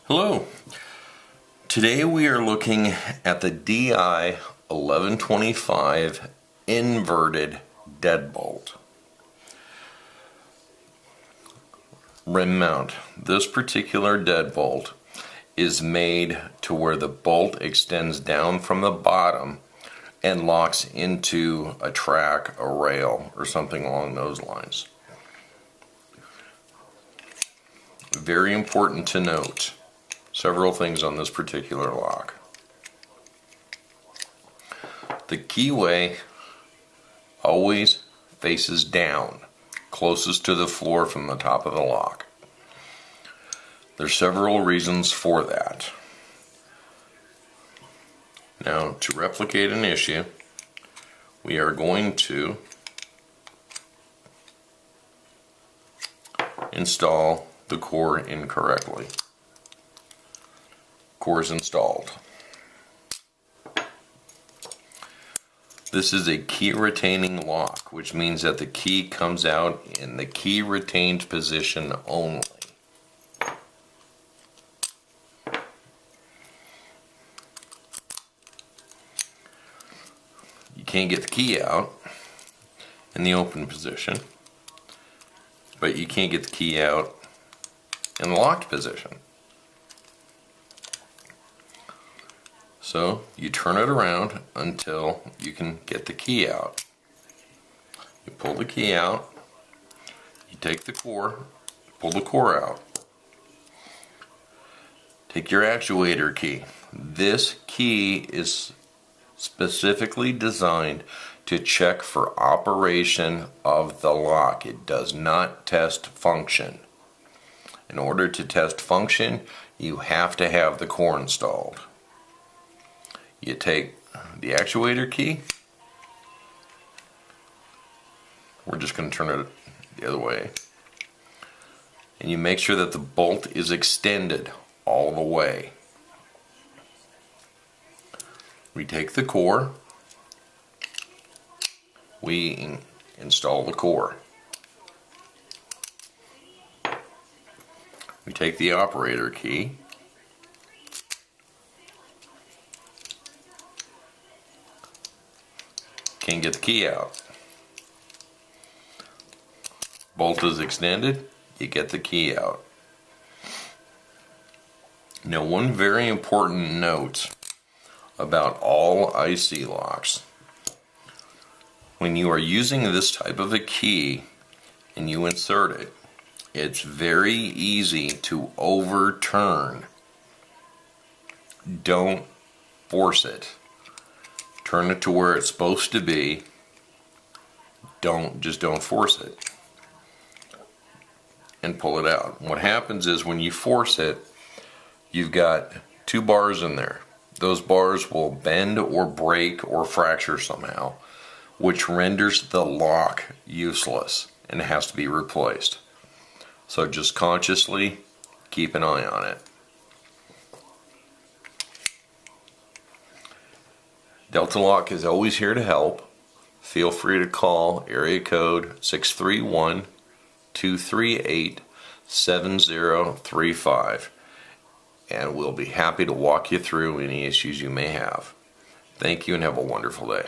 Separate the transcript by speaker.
Speaker 1: Hello. Today we are looking at the DI1125 inverted deadbolt. Rim mount. This particular deadbolt is made to where the bolt extends down from the bottom and locks into a track, a rail, or something along those lines. Very important to note several things on this particular lock. The keyway always faces down, closest to the floor from the top of the lock. There's several reasons for that. Now, to replicate an issue, we are going to install the core incorrectly. Core is installed. This is a key retaining lock, which means that the key comes out in the key retained position only. You can't get the key out in the open position, but you can't get the key out in the locked position. So you turn it around until you can get the key out. You pull the key out, you take the core, pull the core out. Take your actuator key. This key is specifically designed to check for operation of the lock. It does not test function. In order to test function, you have to have the core installed. You take the actuator key, we're just going to turn it the other way, and you make sure that the bolt is extended all the way. We take the core, we install the core. We take the operator key, can't get the key out. Bolt is extended, you get the key out. Now, one very important note about all IC locks: when you are using this type of a key and you insert it, it's very easy to overturn. Don't force it. Turn it to where it's supposed to be. Don't force it. And pull it out. What happens is when you force it, you've got two bars in there. Those bars will bend or break or fracture somehow, which renders the lock useless and has to be replaced. So just consciously keep an eye on it. Delta Lock is always here to help. Feel free to call area code 631-238-7035, and we'll be happy to walk you through any issues you may have. Thank you and have a wonderful day.